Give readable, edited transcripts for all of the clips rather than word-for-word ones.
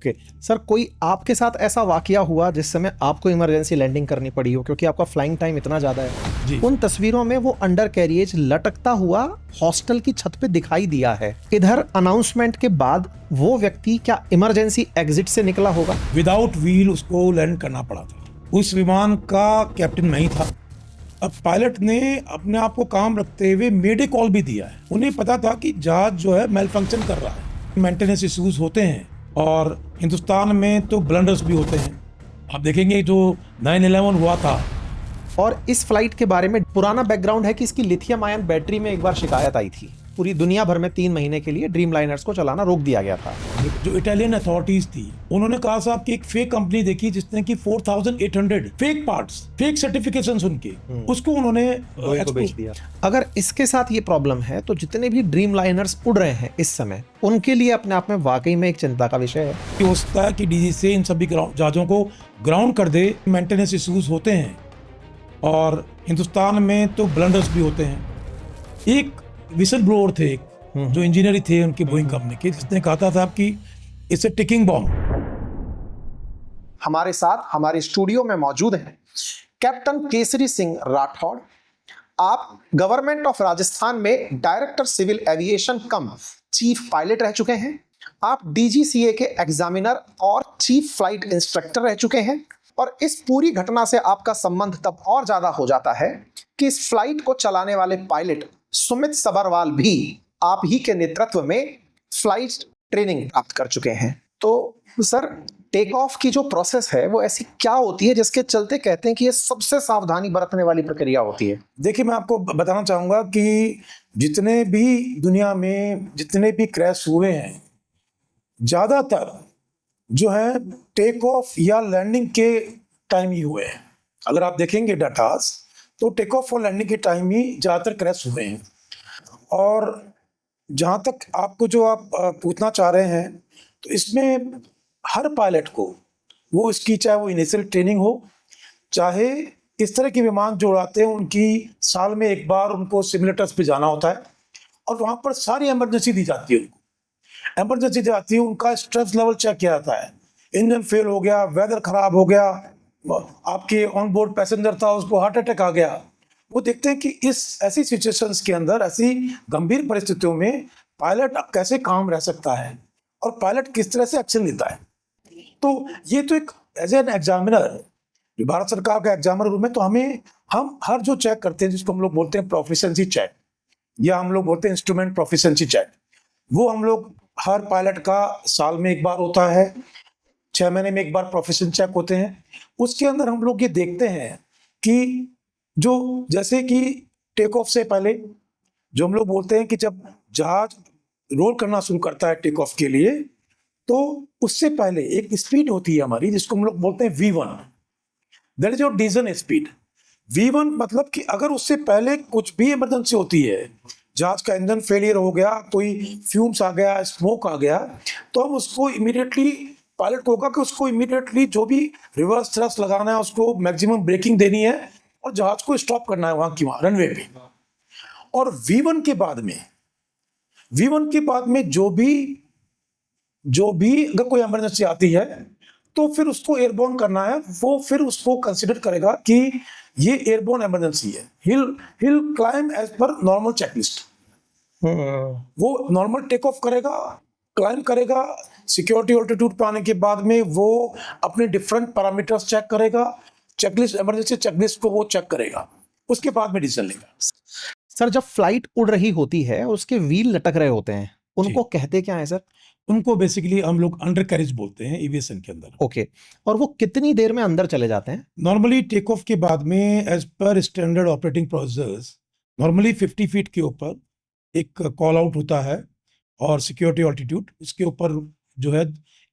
Okay sir, कोई आपके साथ ऐसा वाकया हुआ जिस समय आपको इमरजेंसी लैंडिंग करनी पड़ी हो क्योंकि आपका फ्लाइंग टाइम इतना ज़्यादा है? जी। उन तस्वीरों में वो अंडर कैरिएज लटकता हुआ हॉस्टल की छत पे दिखाई दिया है। इधर अनाउंसमेंट के बाद वो व्यक्ति क्या इमरजेंसी एग्जिट से निकला होगा? विदाउट व्हील उसको लैंड करना पड़ा था। उस विमान का कैप्टन मैं ही था। अब पायलट ने अपने आप को काम रखते हुए मेडे कॉल भी दिया है। उन्हें पता था कि जहाज जो है मेल फंक्शन कर रहा है, मेंटेनेंस इश्यूज होते हैं और हिंदुस्तान में तो ब्लंडर्स भी होते हैं। आप देखेंगे जो 9/11 हुआ था। और इस फ्लाइट के बारे में पुराना बैकग्राउंड है कि इसकी लिथियम आयन बैटरी में एक बार शिकायत आई थी। पूरी दुनिया भर में 3 महीने के लिए ड्रीम लाइनर्स को चलाना रोक दिया गया था। जो इटालियन अथॉरिटीज थी उन्होंने कहा साहब कि एक फेक कंपनी देखी जिसने कि 4800 फेक पार्ट्स, फेक सर्टिफिकेशंस उनके, उसको उन्होंने बेच दिया। अगर इसके साथ ये प्रॉब्लम है तो जितने भी ड्रीम लाइनर्स उड़ रहे हैं इस समय, उनके लिए अपने आप में वाकई में एक चिंता का विषय है। हो सकता है कि डीजी से इन सभी जहाजों को ग्राउंड कर दे। मेंटेनेंस इश्यूज होते हैं और हिंदुस्तान में तो ब्लंडर्स भी होते हैं। एक विसल ब्लोअर थे, जो इंजीनियर थे उनकी बोइंग कंपनी के, जिसने कहा था साहब कि इट्स ए टिकिंग बॉम्ब। हमारे साथ हमारे स्टूडियो में मौजूद हैं कैप्टन केसरी सिंह राठौड़। आप गवर्नमेंट ऑफ राजस्थान में डायरेक्टर सिविल एविएशन कम चीफ पायलट रह चुके हैं। आप डीजीसीए के एग्जामिनर और चीफ फ्लाइट इंस्ट्रक्टर रह चुके हैं। और इस पूरी घटना से आपका संबंध तब और ज्यादा हो जाता है कि इस फ्लाइट को चलाने वाले पायलट सुमित सबरवाल भी आप ही के नेतृत्व में फ्लाइट ट्रेनिंग प्राप्त कर चुके हैं। तो सर, टेक ऑफ की जो प्रोसेस है वो ऐसी क्या होती है जिसके चलते कहते हैं कि ये सबसे सावधानी बरतने वाली प्रक्रिया होती है? देखिए, मैं आपको बताना चाहूंगा कि जितने भी दुनिया में जितने भी क्रैश हुए हैं, ज्यादातर जो है टेक ऑफ या लैंडिंग के टाइम ही हुए हैं। अगर आप देखेंगे डाटास तो टेक ऑफ और लैंडिंग के टाइम ही ज़्यादातर क्रैश हुए हैं। और जहाँ तक आपको जो आप पूछना चाह रहे हैं, तो इसमें हर पायलट को वो इसकी चाहे वो इनिशियल ट्रेनिंग हो, चाहे इस तरह के विमान जो उड़ाते हैं उनकी साल में एक बार उनको सिमुलेटर्स पे जाना होता है और वहाँ पर सारी इमरजेंसी दी जाती है। उनको इमरजेंसी दी जाती है, उनका स्ट्रेस लेवल चेक किया जाता है। इंजन फेल हो गया, वेदर खराब हो गया, आपके ऑन बोर्ड पैसेंजर था उसको हार्ट अटैक आ गया। वो देखते हैं कि इस ऐसी सिचुएशंस के अंदर, ऐसी गंभीर परिस्थितियों में पायलट कैसे काम रह सकता है और पायलट किस तरह से एक्शन लेता है। तो ये तो एक एज एन एग्जामिनर, जो भारत सरकार का एग्जामिनर रूम है, तो हम हर जो चेक करते हैं जिसको हम लोग बोलते हैं प्रोफिशिएंसी चेक या हम लोग बोलते हैं इंस्ट्रूमेंट प्रोफिशिएंसी चेक, वो हम लोग हर पायलट का साल में एक बार होता है, 6 महीने में एक बार प्रोफिशिएंसी चेक होते हैं। उसके अंदर हम लोग ये देखते हैं कि जो जैसे कि टेक ऑफ से पहले जो हम लोग बोलते हैं कि जब जहाज रोल करना शुरू करता है टेक ऑफ के लिए, तो उससे पहले एक स्पीड होती है हमारी जिसको हम लोग बोलते हैं V1, that is your decision speed. V1 मतलब कि अगर उससे पहले कुछ भी इमरजेंसी होती है, जहाज का इंजन फेलियर हो गया, कोई फ्यूम्स आ गया, स्मोक आ गया, तो हम उसको इमीडिएटली, पायलट को होगा कि उसको इमीडिएटली जो भी रिवर्स थ्रस्ट लगाना है, उसको मैक्सिमम ब्रेकिंग देनी है और जहाज को स्टॉप करना है वहां की रनवे पे। और V1 के बाद में जो भी अगर कोई इमरजेंसी आती है तो फिर उसको एयरबोर्न करना है। वो फिर उसको कंसीडर करेगा कि ये एयरबोर्न इमरजेंसी है। हिल क्लाइम एज पर नॉर्मल चेकलिस्ट। वो नॉर्मल टेक ऑफ करेगा, क्लाइम करेगा, सिक्योरिटी ऑल्टीट्यूड पे आने के बाद में वो अपने डिफरेंट पैरामीटर्स चेक करेगा, चेकलिस्ट, इमरजेंसी चेकलिस्ट को वो चेक करेगा, उसके बाद में डिसीजन लेगा। सर, जब फ्लाइट उड़ रही होती है और उसके व्हील लटक रहे होते हैं, उनको कहते क्या है सर? उनको बेसिकली हम लोग अंडर कैरेज बोलते हैं एविएशन के अंदर। ओके। और वो कितनी देर में अंदर चले जाते हैं? नॉर्मली टेक ऑफ के बाद में एज पर standard operating procedures normally 50 feet के ऊपर एक कॉल आउट होता है और सिक्योरिटी ऑल्टीट्यूड, इसके ऊपर जो है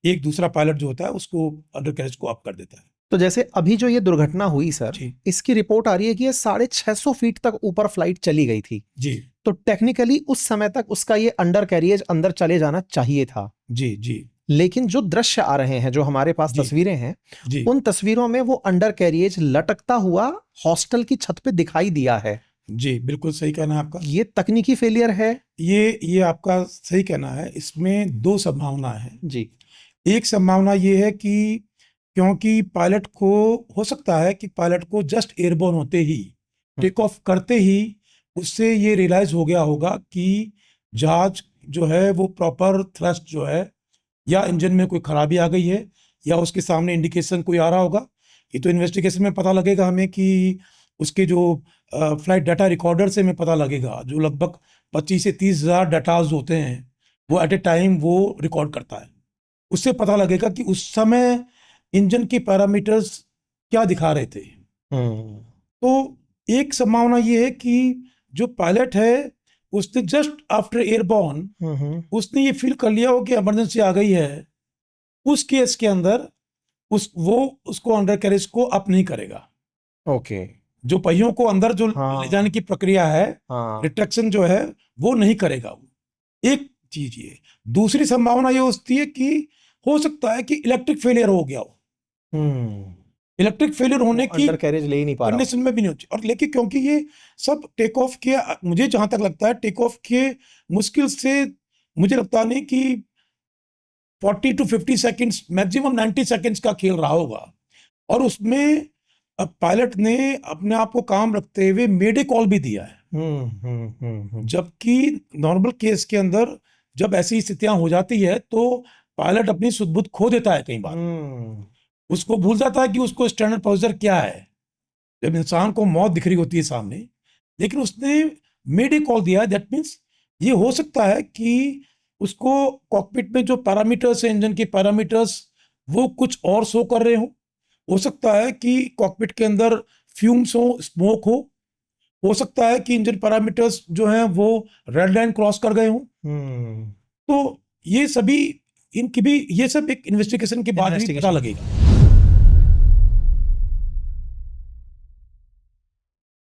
एक दूसरा पायलट जो होता है उसको अंडर कैरेज को अप कर देता है। तो जैसे अभी जो ये दुर्घटना हुई सर, जी। इसकी रिपोर्ट आ रही है कि ये 650 फीट तक ऊपर फ्लाइट चली गई थी। जी तो टेक्निकली उस समय तक उसका ये अंडर कैरिएज अंदर चले जाना चाहिए था। जी जी। लेकिन जो दृश्य आ रहे हैं, जो हमारे पास जी। तस्वीरें हैं, जी। उन तस्वीरों में वो अंडर कैरिएज लटकता हुआ हॉस्टल की छत पे दिखाई दिया है। जी, बिल्कुल सही कहना है आपका। ये तकनीकी फेलियर है? ये आपका सही कहना है। इसमें 2 संभावना है। जी। एक संभावना ये है कि क्योंकि पायलट को हो सकता है कि पायलट को जस्ट एयरबोर्न होते ही, टेक ऑफ करते ही उससे ये रियलाइज हो गया होगा कि जहाज जो है वो प्रॉपर थ्रस्ट जो है, या इंजन में कोई खराबी आ गई है, या उसके सामने इंडिकेशन कोई आ रहा होगा। ये तो इन्वेस्टिगेशन में पता लगेगा हमें कि उसके जो फ्लाइट डाटा रिकॉर्डर से हमें पता लगेगा, जो लगभग 25 से 30 हज़ार डाटाज होते हैं वो एट ए टाइम वो रिकॉर्ड करता है। उससे पता लगेगा कि उस समय इंजन के पैरामीटर्स क्या दिखा रहे थे। तो एक संभावना ये है कि जो पायलट है उसने जस्ट आफ्टर एयरबॉर्न उसने ये फील कर लिया हो कि इमरजेंसी आ गई है। उस केस के अंदर उसको अंडर कैरेज को अप नहीं करेगा। ओके। जो पहियों को अंदर जो हाँ। ले जाने की प्रक्रिया है, हाँ। रिट्रैक्शन जो है वो नहीं करेगा वो। एक चीज ये। दूसरी संभावना ये होती है कि हो सकता है कि इलेक्ट्रिक फेलियर हो गया हो। इलेक्ट्रिक फेलियर होने की अंडर कैरेज ले ही नहीं पा रहा। कंडीशन में भी नहीं होती। और लेकिन क्योंकि ये सब टेक ऑफ के, मुझे जहां तक लगता है टेक ऑफ के मुश्किल से, मुझे लगता नहीं कि 40 to 50 सेकंड्स, मैक्सिमम 90 सेकंड्स का खेल रहा होगा। और उसमें पायलट ने अपने आप को काम रखते हुए मेडे कॉल भी दिया है। जबकि नॉर्मल केस के अंदर जब ऐसी स्थितियां हो जाती है तो पायलट अपनी सुध बुध खो देता है कई बार। उसको भूल जाता है कि उसको स्टैंडर्ड प्रोसीजर क्या है जब इंसान को मौत दिख रही होती है सामने। लेकिन उसने मेडे कॉल दिया है। दैट मीन्स ये हो सकता है कि उसको कॉकपिट में जो पैरामीटर्स है, इंजन के पैरामीटर्स, वो कुछ और शो कर रहे हो सकता है कि कॉकपिट के अंदर फ्यूम्स हो, स्मोक हो सकता है कि इंजन पैरामीटर्स जो हैं वो रेड लाइन क्रॉस कर गए हों। तो ये सभी, इनकी भी, ये सब एक इन्वेस्टिगेशन के बाद ही पता लगेगा।